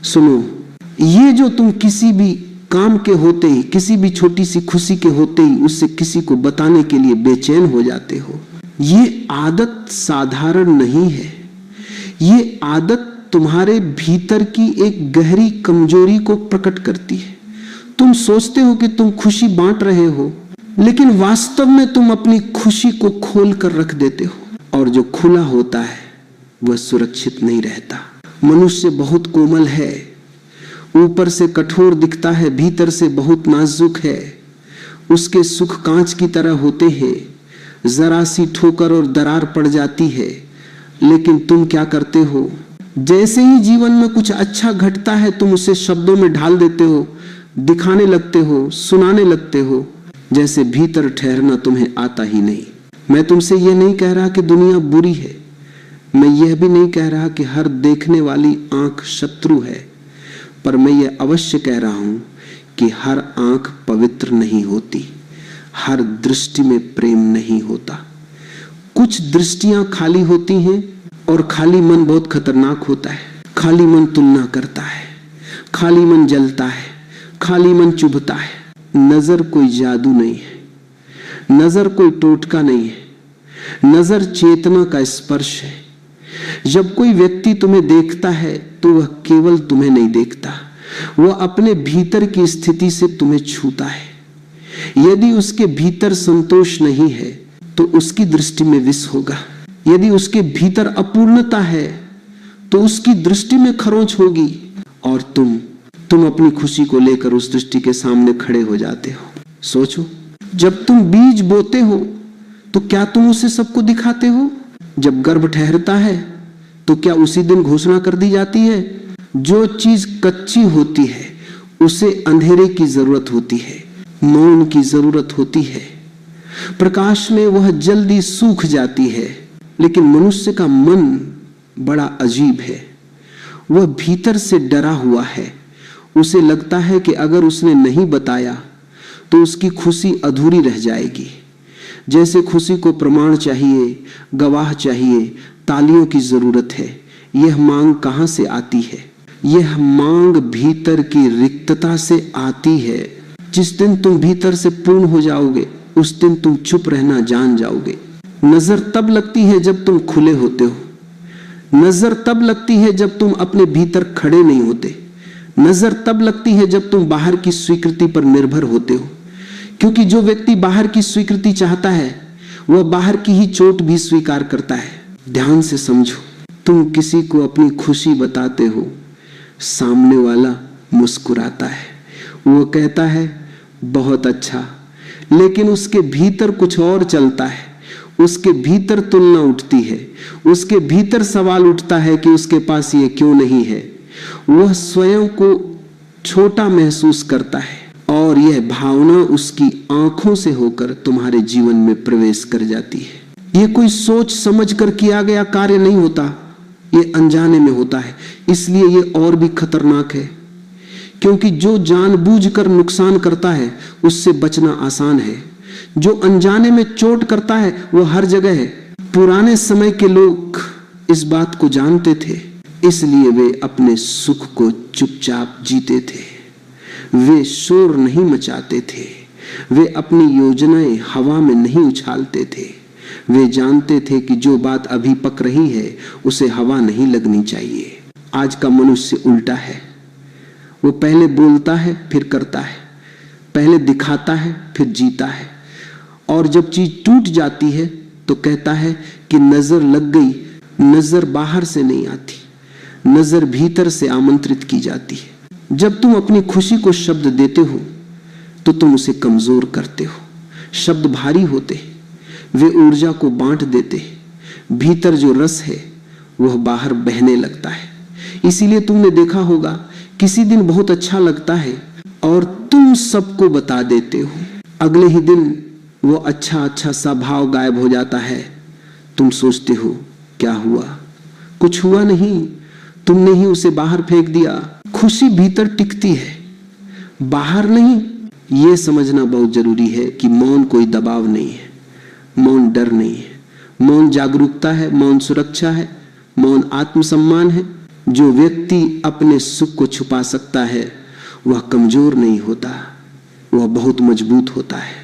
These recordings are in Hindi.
सुनो, ये जो तुम किसी भी काम के होते ही, किसी भी छोटी सी खुशी के होते ही उससे किसी को बताने के लिए बेचैन हो जाते हो, ये आदत साधारण नहीं है। ये आदत तुम्हारे भीतर की एक गहरी कमजोरी को प्रकट करती है। तुम सोचते हो कि तुम खुशी बांट रहे हो, लेकिन वास्तव में तुम अपनी खुशी को खोल कर रख देते हो, और जो खुला होता है वह सुरक्षित नहीं रहता। मनुष्य बहुत कोमल है, ऊपर से कठोर दिखता है, भीतर से बहुत नाजुक है। उसके सुख कांच की तरह होते हैं, जरा सी ठोकर और दरार पड़ जाती है। लेकिन तुम क्या करते हो, जैसे ही जीवन में कुछ अच्छा घटता है तुम उसे शब्दों में ढाल देते हो, दिखाने लगते हो, सुनाने लगते हो, जैसे भीतर ठहरना तुम्हें आता ही नहीं। मैं तुमसे यह नहीं कह रहा कि दुनिया बुरी है, मैं यह भी नहीं कह रहा कि हर देखने वाली आंख शत्रु है, पर मैं यह अवश्य कह रहा हूं कि हर आंख पवित्र नहीं होती, हर दृष्टि में प्रेम नहीं होता। कुछ दृष्टियां खाली होती हैं, और खाली मन बहुत खतरनाक होता है। खाली मन तुलना करता है, खाली मन जलता है, खाली मन चुभता है। नजर कोई जादू नहीं है, नजर कोई टोटका नहीं है, नजर चेतना का स्पर्श है। जब कोई व्यक्ति तुम्हें देखता है तो वह केवल तुम्हें नहीं देखता, वह अपने भीतर की स्थिति से तुम्हें छूता है। यदि उसके भीतर संतोष नहीं है तो उसकी दृष्टि में विष होगा। यदि उसके भीतर अपूर्णता है तो उसकी दृष्टि में खरोंच होगी, और तुम अपनी खुशी को लेकर उस दृष्टि के सामने खड़े हो जाते हो। सोचो, जब तुम बीज बोते हो तो क्या तुम उसे सबको दिखाते हो? जब गर्भ ठहरता है तो क्या उसी दिन घोषणा कर दी जाती है? जो चीज कच्ची होती है उसे अंधेरे की जरूरत होती है, मौन की जरूरत होती है। प्रकाश में वह जल्दी सूख जाती है। लेकिन मनुष्य का मन बड़ा अजीब है, वह भीतर से डरा हुआ है। उसे लगता है कि अगर उसने नहीं बताया तो उसकी खुशी अधूरी रह जाएगी। जैसे खुशी को प्रमाण चाहिए, गवाह चाहिए, तालियों की जरूरत है। यह मांग कहां से आती है? यह मांग भीतर की रिक्तता से आती है। जिस दिन तुम भीतर से पूर्ण हो जाओगे उस दिन तुम चुप रहना जान जाओगे। नजर तब लगती है जब तुम खुले होते हो, नजर तब लगती है जब तुम अपने भीतर खड़े नहीं होते, नजर तब लगती है जब तुम बाहर की स्वीकृति पर निर्भर होते हो। क्योंकि जो व्यक्ति बाहर की स्वीकृति चाहता है वह बाहर की ही चोट भी स्वीकार करता है। ध्यान से समझो, तुम किसी को अपनी खुशी बताते हो, सामने वाला मुस्कुराता है, वो कहता है बहुत अच्छा, लेकिन उसके भीतर कुछ और चलता है। उसके भीतर तुलना उठती है, उसके भीतर सवाल उठता है कि उसके पास ये क्यों नहीं है। वह स्वयं को छोटा महसूस करता है, और यह भावना उसकी आंखों से होकर तुम्हारे जीवन में प्रवेश कर जाती है। यह कोई सोच समझ कर किया गया कार्य नहीं होता, यह अनजाने में होता है। इसलिए यह और भी खतरनाक है, क्योंकि जो जानबूझकर नुकसान करता है उससे बचना आसान है। जो अनजाने में चोट करता है वो हर जगह है। पुराने समय के लोग इस बात को जानते थे, इसलिए वे अपने सुख को चुपचाप जीते थे। वे शोर नहीं मचाते थे, वे अपनी योजनाएं हवा में नहीं उछालते थे। वे जानते थे कि जो बात अभी पक रही है उसे हवा नहीं लगनी चाहिए। आज का मनुष्य उल्टा है, वो पहले बोलता है फिर करता है, पहले दिखाता है फिर जीता है, और जब चीज टूट जाती है तो कहता है कि नजर लग गई। नजर बाहर से नहीं आती, नजर भीतर से आमंत्रित की जाती है। जब तुम अपनी खुशी को शब्द देते हो तो तुम उसे कमजोर करते हो। शब्द भारी होते, वे ऊर्जा को बांट देते, भीतर जो रस है वह बाहर बहने लगता है। इसीलिए तुमने देखा होगा, किसी दिन बहुत अच्छा लगता है और तुम सबको बता देते हो, अगले ही दिन वो अच्छा सा भाव गायब हो जाता है। तुम सोचते हो क्या हुआ? कुछ हुआ नहीं, तुमने ही उसे बाहर फेंक दिया। खुशी भीतर टिकती है, बाहर नहीं। यह समझना बहुत जरूरी है कि मौन कोई दबाव नहीं है, मौन डर नहीं है, मौन जागरूकता है, मौन सुरक्षा है, मौन आत्मसम्मान है। जो व्यक्ति अपने सुख को छुपा सकता है वह कमजोर नहीं होता, वह बहुत मजबूत होता है।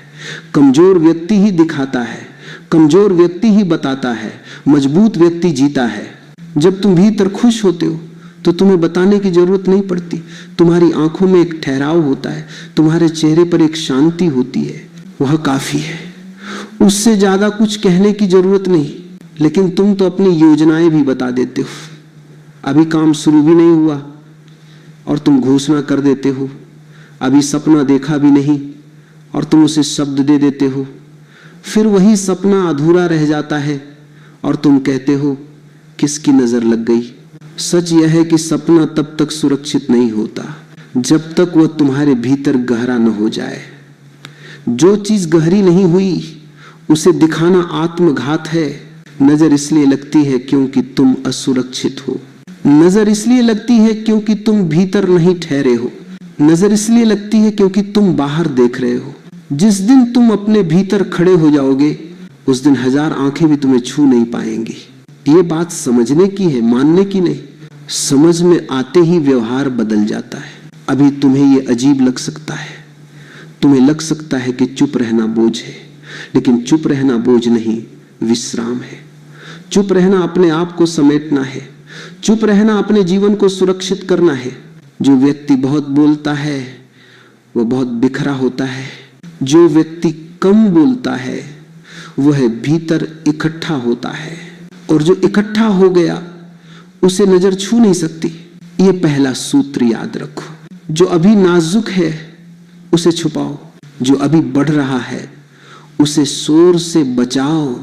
कमजोर व्यक्ति ही दिखाता है, कमजोर व्यक्ति ही बताता है, मजबूत व्यक्ति जीता है। जब तुम भीतर खुश होते हो तो तुम्हें बताने की जरूरत नहीं पड़ती। तुम्हारी आंखों में एक ठहराव होता है, तुम्हारे चेहरे पर एक शांति होती है, वह काफी है। उससे ज्यादा कुछ कहने की जरूरत नहीं। लेकिन तुम तो अपनी योजनाएं भी बता देते हो। अभी काम शुरू भी नहीं हुआ और तुम घोषणा कर देते हो। अभी सपना देखा भी नहीं और तुम उसे शब्द दे देते हो। फिर वही सपना अधूरा रह जाता है और तुम कहते हो किसकी नजर लग गई। सच यह है कि सपना तब तक सुरक्षित नहीं होता जब तक वह तुम्हारे भीतर गहरा न हो जाए। जो चीज गहरी नहीं हुई उसे दिखाना आत्मघात है। नजर इसलिए लगती है क्योंकि तुम असुरक्षित हो। नजर इसलिए लगती है क्योंकि तुम भीतर नहीं ठहरे हो। नजर इसलिए लगती है क्योंकि तुम बाहर देख रहे हो। जिस दिन तुम अपने भीतर खड़े हो जाओगे उस दिन 1000 आंखें भी तुम्हें छू नहीं पाएंगी। ये बात समझने की है, मानने की नहीं। समझ में आते ही व्यवहार बदल जाता है। अभी तुम्हें ये अजीब लग सकता है, तुम्हें लग सकता है कि चुप रहना बोझ है, लेकिन चुप रहना बोझ नहीं, विश्राम है। चुप रहना अपने आप को समेटना है। चुप रहना अपने जीवन को सुरक्षित करना है। जो व्यक्ति बहुत बोलता है वो बहुत बिखरा होता है। जो व्यक्ति कम बोलता है वह भीतर इकट्ठा होता है, और जो इकट्ठा हो गया उसे नजर छू नहीं सकती। ये पहला सूत्र याद रखो। जो अभी नाजुक है उसे छुपाओ, जो अभी बढ़ रहा है उसे शोर से बचाओ,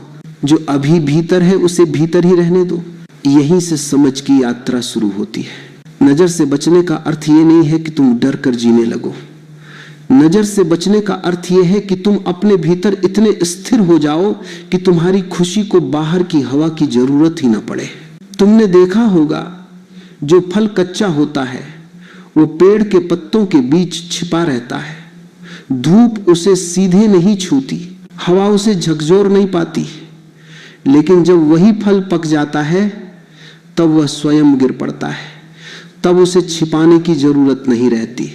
जो अभी भीतर है उसे भीतर ही रहने दो। यहीं से समझ की यात्रा शुरू होती है। नजर से बचने का अर्थ ये नहीं है कि तुम डर कर जीने लगो। नजर से बचने का अर्थ यह है कि तुम अपने भीतर इतने स्थिर हो जाओ कि तुम्हारी खुशी को बाहर की हवा की जरूरत ही ना पड़े। तुमने देखा होगा जो फल कच्चा होता है वो पेड़ के पत्तों के बीच छिपा रहता है। धूप उसे सीधे नहीं छूती, हवा उसे झकझोर नहीं पाती। लेकिन जब वही फल पक जाता है तब वह स्वयं गिर पड़ता है। तब उसे छिपाने की जरूरत नहीं रहती।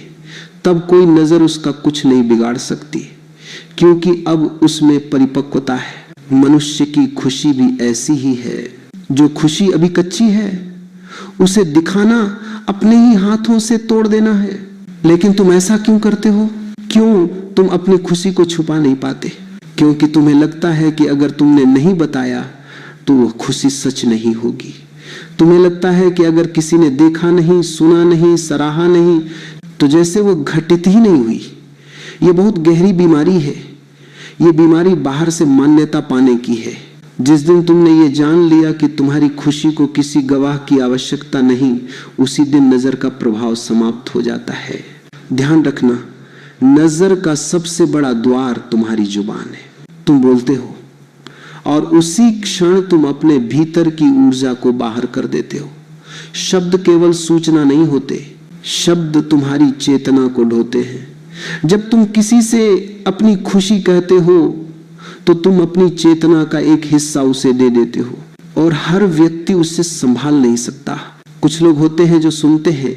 तब कोई नजर उसका कुछ नहीं बिगाड़ सकती, क्योंकि अब उसमें परिपक्वता है। मनुष्य की खुशी भी ऐसी ही है। जो खुशी अभी कच्ची है उसे दिखाना अपने ही हाथों से तोड़ देना है। लेकिन तुम ऐसा क्यों करते हो? क्यों तुम अपनी खुशी को छुपा नहीं पाते? क्योंकि तुम्हें लगता है कि अगर तुमने नहीं बताया तो वो खुशी सच नहीं होगी। तुम्हें लगता है कि अगर किसी ने देखा नहीं, सुना नहीं, सराहा नहीं तो जैसे वो घटित ही नहीं हुई। ये बहुत गहरी बीमारी है। ये बीमारी बाहर से मान्यता पाने की है। जिस दिन तुमने ये जान लिया कि तुम्हारी खुशी को किसी गवाह की आवश्यकता नहीं, उसी दिन नजर का प्रभाव समाप्त हो जाता है। ध्यान रखना, नजर का सबसे बड़ा द्वार तुम्हारी जुबान है। तुम बोलते हो और उसी क्षण तुम अपने भीतर की ऊर्जा को बाहर कर देते हो। शब्द केवल सूचना नहीं होते, शब्द तुम्हारी चेतना को ढोते हैं। जब तुम किसी से अपनी खुशी कहते हो तो तुम अपनी चेतना का एक हिस्सा उसे दे देते हो, और हर व्यक्ति उससे संभाल नहीं सकता। कुछ लोग होते हैं जो सुनते हैं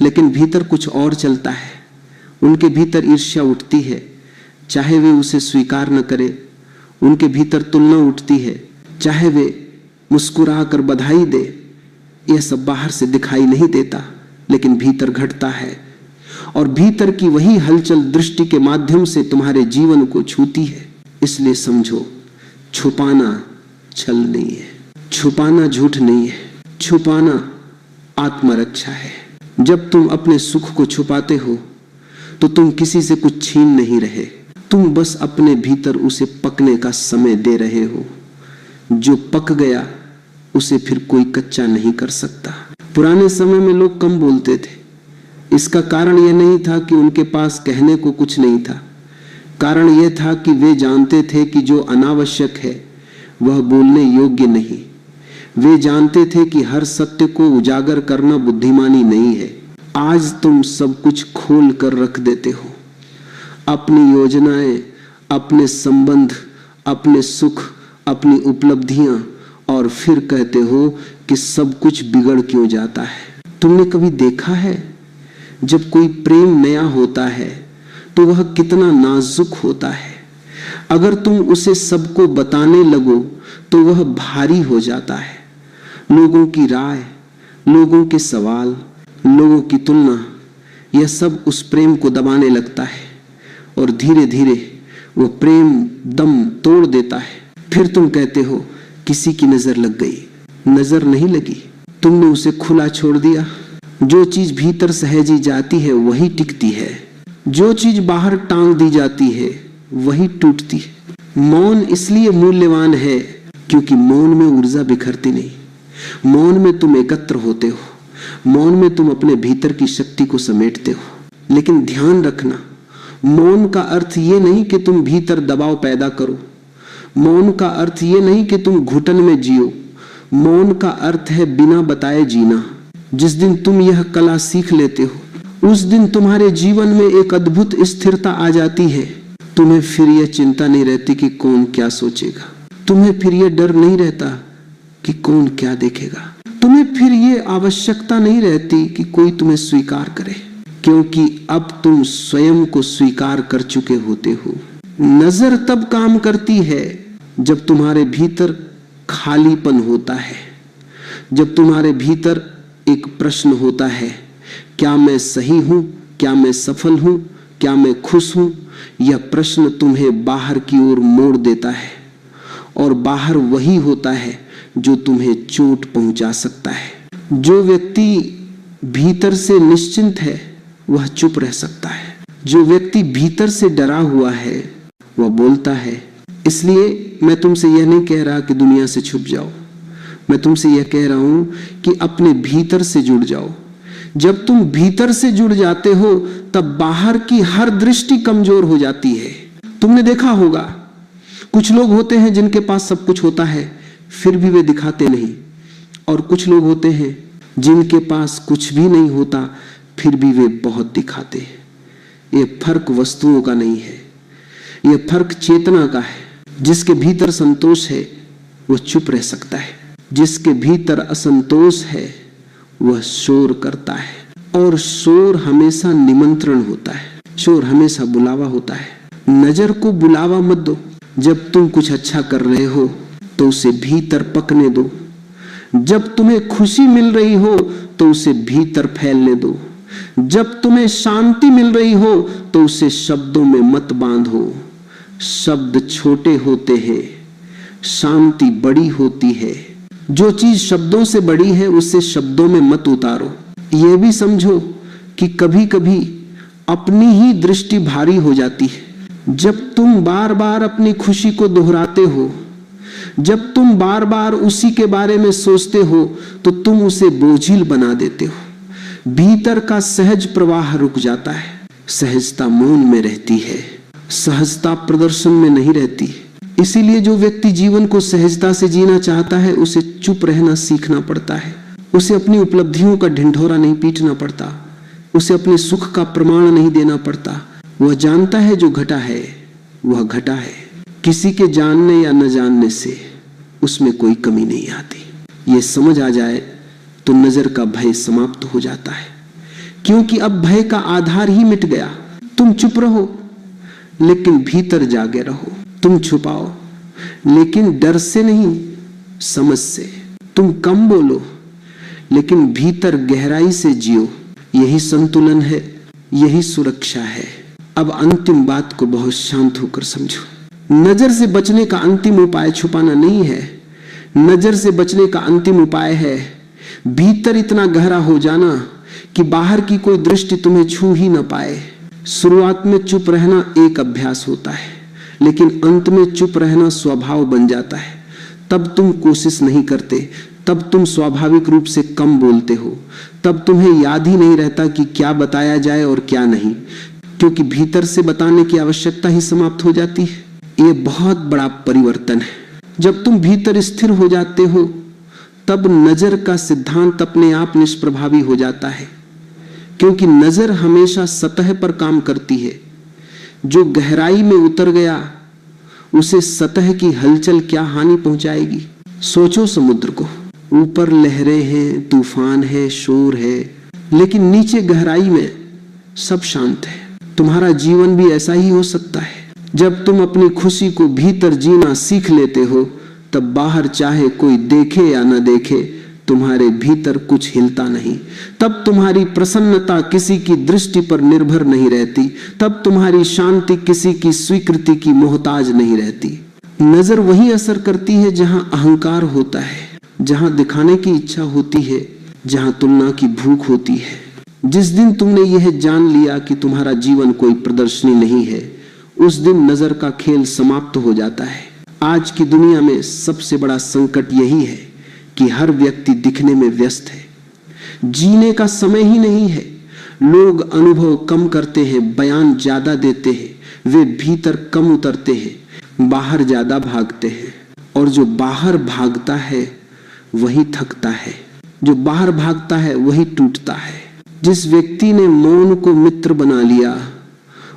लेकिन भीतर कुछ और चलता है। उनके भीतर ईर्ष्या उठती है, चाहे वे उसे स्वीकार न करे। उनके भीतर तुलना उठती है, चाहे वे मुस्कुरा कर बधाई दे। यह सब बाहर से दिखाई नहीं देता, लेकिन भीतर घटता है। और भीतर की वही हलचल दृष्टि के माध्यम से तुम्हारे जीवन को छूती है। इसलिए समझो, छुपाना छल नहीं है, छुपाना झूठ नहीं है, छुपाना आत्मरक्षा है। जब तुम अपने सुख को छुपाते हो तो तुम किसी से कुछ छीन नहीं रहे, तुम बस अपने भीतर उसे पकने का समय दे रहे हो। जो पक गया उसे फिर कोई कच्चा नहीं कर सकता। पुराने समय में लोग कम बोलते थे। इसका कारण यह नहीं था कि उनके पास कहने को कुछ नहीं था। कारण यह था कि वे जानते थे कि जो अनावश्यक है वह बोलने योग्य नहीं। वे जानते थे कि हर सत्य को उजागर करना बुद्धिमानी नहीं है। आज तुम सब कुछ खोल कर रख देते हो, अपनी योजनाएं, अपने संबंध, अपने सुख, अपनी उपलब्धियां, और फिर कहते हो कि सब कुछ बिगड़ क्यों जाता है। तुमने कभी देखा है जब कोई प्रेम नया होता है तो वह कितना नाजुक होता है। अगर तुम उसे सबको बताने लगो तो वह भारी हो जाता है। लोगों की राय, लोगों के सवाल, लोगों की तुलना, यह सब उस प्रेम को दबाने लगता है और धीरे धीरे वो प्रेम दम तोड़ देता है। फिर तुम कहते हो किसी की नजर लग गई। नजर नहीं लगी, तुमने उसे खुला छोड़ दिया। जो चीज भीतर सहेजी जाती है वही टिकती है, जो चीज बाहर टांग दी जाती है वही टूटती है। मौन इसलिए मूल्यवान है क्योंकि मौन में ऊर्जा बिखरती नहीं। मौन में तुम एकत्र होते हो, मौन में तुम अपने भीतर की शक्ति को समेटते हो। लेकिन ध्यान रखना, मौन का अर्थ ये नहीं कि तुम भीतर दबाव पैदा करो। मौन का अर्थ ये नहीं कि तुम घुटन में जियो। मौन का अर्थ है बिना बताए जीना। जिस दिन तुम यह कला सीख लेते हो उस दिन तुम्हारे जीवन में एक अद्भुत स्थिरता आ जाती है। तुम्हें फिर यह चिंता नहीं रहती कि कौन क्या सोचेगा। तुम्हें फिर यह डर नहीं रहता कि कौन क्या देखेगा। तुम्हें फिर यह आवश्यकता नहीं रहती कि कोई तुम्हें स्वीकार करे, क्योंकि अब तुम स्वयं को स्वीकार कर चुके होते हो। नजर तब काम करती है जब तुम्हारे भीतर खालीपन होता है, जब तुम्हारे भीतर एक प्रश्न होता है, क्या मैं सही हूं, क्या मैं सफल हूं, क्या मैं खुश हूं। यह प्रश्न तुम्हें बाहर की ओर मोड़ देता है और बाहर वही होता है जो तुम्हें चोट पहुंचा सकता है। जो व्यक्ति भीतर से निश्चिंत है वह चुप रह सकता है। जो व्यक्ति भीतर से डरा हुआ है वह बोलता है। इसलिए मैं तुमसे यह नहीं कह रहा कि दुनिया से छुप जाओ, मैं तुमसे यह कह रहा हूं कि अपने भीतर से जुड़ जाओ। जब तुम भीतर से जुड़ जाते हो तब बाहर की हर दृष्टि कमजोर हो जाती है। तुमने देखा होगा कुछ लोग होते हैं जिनके पास सब कुछ होता है फिर भी वे दिखाते नहीं, और कुछ लोग होते हैं जिनके पास कुछ भी नहीं होता फिर भी वे बहुत दिखाते हैं। यह फर्क वस्तुओं का नहीं है, यह फर्क चेतना का है। जिसके भीतर संतोष है वह चुप रह सकता है, जिसके भीतर असंतोष है वह शोर करता है। और शोर हमेशा निमंत्रण होता है, शोर हमेशा बुलावा होता है। नजर को बुलावा मत दो। जब तुम कुछ अच्छा कर रहे हो तो उसे भीतर पकने दो। जब तुम्हें खुशी मिल रही हो तो उसे भीतर फैलने दो। जब तुम्हें शांति मिल रही हो तो उसे शब्दों में मत बांधो। शब्द छोटे होते हैं, शांति बड़ी होती है। जो चीज शब्दों से बड़ी है उसे शब्दों में मत उतारो। यह भी समझो कि कभी कभी अपनी ही दृष्टि भारी हो जाती है। जब तुम बार बार अपनी खुशी को दोहराते हो, जब तुम बार बार उसी के बारे में सोचते हो तो तुम उसे बोझिल बना देते हो। भीतर का सहज प्रवाह रुक जाता है। सहजता मौन में रहती है, सहजता प्रदर्शन में नहीं रहती। इसीलिए जो व्यक्ति जीवन को सहजता से जीना चाहता है उसे चुप रहना सीखना पड़ता है। उसे अपनी उपलब्धियों का ढिंढोरा नहीं पीटना पड़ता, उसे अपने सुख का प्रमाण नहीं देना पड़ता। वह जानता है जो घटा है वह घटा है। किसी के जानने या न जानने से उसमें कोई कमी नहीं आती। ये समझ आ जाए तो नजर का भय समाप्त हो जाता है, क्योंकि अब भय का आधार ही मिट गया। तुम चुप रहो लेकिन भीतर जागे रहो। तुम छुपाओ लेकिन डर से नहीं, समझ से। तुम कम बोलो लेकिन भीतर गहराई से जियो। यही संतुलन है, यही सुरक्षा है। अब अंतिम बात को बहुत शांत होकर समझो। नजर से बचने का अंतिम उपाय छुपाना नहीं है। नजर से बचने का अंतिम उपाय है भीतर इतना गहरा हो जाना कि बाहर की कोई दृष्टि तुम्हें छू ही ना पाए। शुरुआत में चुप रहना एक अभ्यास होता है, लेकिन अंत में चुप रहना स्वभाव बन जाता है। तब तुम कोशिश नहीं करते, तब तुम स्वाभाविक रूप से कम बोलते हो। तब तुम्हें याद ही नहीं रहता कि क्या बताया जाए और क्या नहीं, क्योंकि भीतर से बताने की आवश्यकता ही समाप्त हो जाती है। ये बहुत बड़ा परिवर्तन है। जब तुम भीतर स्थिर हो जाते हो तब नजर का सिद्धांत अपने आप निष्प्रभावी हो जाता है, क्योंकि नजर हमेशा सतह पर काम करती है। जो गहराई में उतर गया उसे सतह की हलचल क्या हानि पहुंचाएगी। सोचो समुद्र को, ऊपर लहरें हैं, तूफान है, शोर है, लेकिन नीचे गहराई में सब शांत है। तुम्हारा जीवन भी ऐसा ही हो सकता है। जब तुम अपनी खुशी को भीतर जीना सीख लेते हो, तब बाहर चाहे कोई देखे या न देखे, तुम्हारे भीतर कुछ हिलता नहीं। तब तुम्हारी प्रसन्नता किसी की दृष्टि पर निर्भर नहीं रहती। तब तुम्हारी शांति किसी की स्वीकृति की मोहताज नहीं रहती। नजर वही असर करती है जहां अहंकार होता है, जहां दिखाने की इच्छा होती है, जहां तुलना की भूख होती है। जिस दिन तुमने यह जान लिया कि तुम्हारा जीवन कोई प्रदर्शनी नहीं है, उस दिन नजर का खेल समाप्त हो जाता है। आज की दुनिया में सबसे बड़ा संकट यही है कि हर व्यक्ति दिखने में व्यस्त है। जीने का समय ही नहीं है। लोग अनुभव कम करते हैं, बयान ज्यादा देते हैं, वे भीतर कम उतरते हैं, बाहर ज्यादा भागते हैं। और जो बाहर भागता है वही थकता है, जो बाहर भागता है वही टूटता है। जिस व्यक्ति ने मौन को मित्र बना लिया,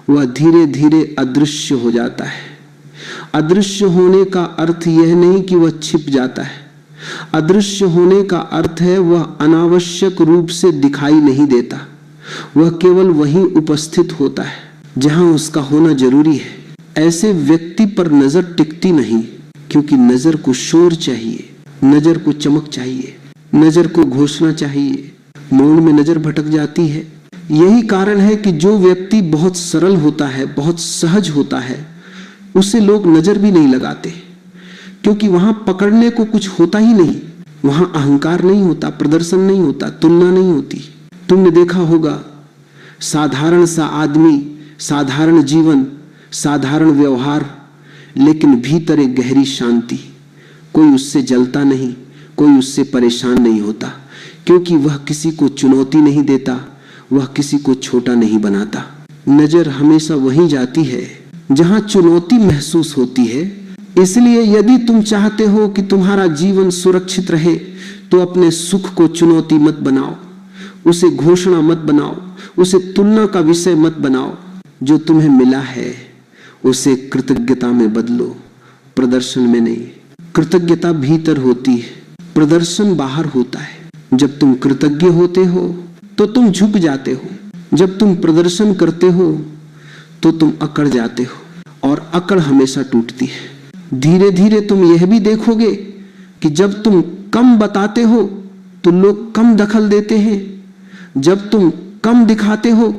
वह धीरे धीरे अदृश्य हो जाता है। अदृश्य होने का अर्थ यह नहीं कि वह छिप जाता है। अदृश्य होने का अर्थ है वह अनावश्यक रूप से दिखाई नहीं देता। वह केवल वहीं उपस्थित होता है जहां उसका होना जरूरी है। ऐसे व्यक्ति पर नजर टिकती नहीं, क्योंकि नजर को शोर चाहिए, नजर को चमक चाहिए, नजर को घोषणा चाहिए। मौन में नजर भटक जाती है। यही कारण है कि जो व्यक्ति बहुत सरल होता है, बहुत सहज होता है, उसे लोग नजर भी नहीं लगाते, क्योंकि वहां पकड़ने को कुछ होता ही नहीं। वहां अहंकार नहीं होता, प्रदर्शन नहीं होता, तुलना नहीं होती। तुमने देखा होगा, साधारण सा आदमी, साधारण जीवन, साधारण व्यवहार, लेकिन भीतर एक गहरी शांति। कोई उससे जलता नहीं, कोई उससे परेशान नहीं होता, क्योंकि वह किसी को चुनौती नहीं देता, वह किसी को छोटा नहीं बनाता। नजर हमेशा वहीं जाती है जहां चुनौती महसूस होती है। इसलिए यदि तुम चाहते हो कि तुम्हारा जीवन सुरक्षित रहे, तो अपने सुख को चुनौती मत बनाओ, उसे घोषणा मत बनाओ, उसे तुलना का विषय मत बनाओ। जो तुम्हें मिला है उसे कृतज्ञता में बदलो, प्रदर्शन में नहीं। कृतज्ञता भीतर होती है, प्रदर्शन बाहर होता है। जब तुम कृतज्ञ होते हो तो तुम झुक जाते हो। जब तुम प्रदर्शन करते हो तो तुम अकड़ जाते हो, और अकड़ हमेशा टूटती है। धीरे धीरे तुम यह भी देखोगे कि जब तुम कम बताते हो तो लोग कम दखल देते हैं। जब तुम कम दिखाते हो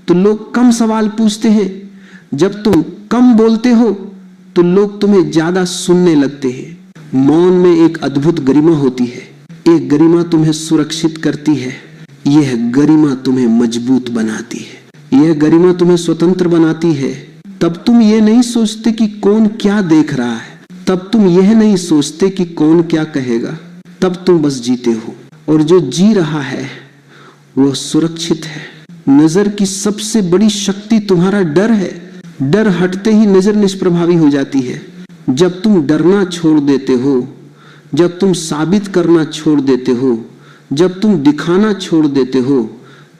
तो लोग कम सवाल पूछते हैं। जब तुम कम बोलते हो तो लोग तुम्हें ज्यादा सुनने लगते हैं। मौन में एक अद्भुत गरिमा होती है। एक गरिमा तुम्हें सुरक्षित करती है। यह गरिमा तुम्हें मजबूत बनाती है। यह गरिमा तुम्हें स्वतंत्र बनाती है। तब तुम ये नहीं सोचते कि कौन क्या देख रहा है, तब तुम यह नहीं सोचते कि कौन क्या कहेगा। तब तुम बस जीते हो, और जो जी रहा है वो सुरक्षित है। नजर की सबसे बड़ी शक्ति तुम्हारा डर है। डर हटते ही नजर निष्प्रभावी हो जाती है। जब तुम डरना छोड़ देते हो, जब तुम साबित करना छोड़ देते हो, जब तुम दिखाना छोड़ देते हो,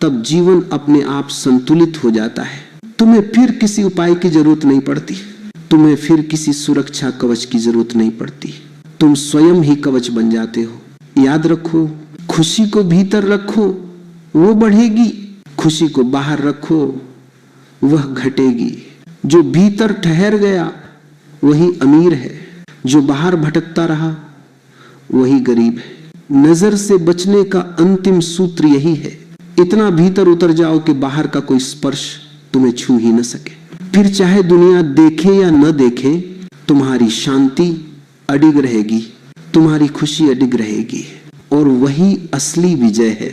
तब जीवन अपने आप संतुलित हो जाता है। तुम्हें फिर किसी उपाय की जरूरत नहीं पड़ती, तुम्हें फिर किसी सुरक्षा कवच की जरूरत नहीं पड़ती। तुम स्वयं ही कवच बन जाते हो। याद रखो, खुशी को भीतर रखो, वो बढ़ेगी। खुशी को बाहर रखो, वह घटेगी। जो भीतर ठहर गया वही अमीर है, जो बाहर भटकता रहा वही गरीब है। नजर से बचने का अंतिम सूत्र यही है, इतना भीतर उतर जाओ कि बाहर का कोई स्पर्श तुम्हें छू ही न सके। फिर चाहे दुनिया देखे या न देखे, तुम्हारी शांति अडिग रहेगी, तुम्हारी खुशी अडिग रहेगी, और वही असली विजय है।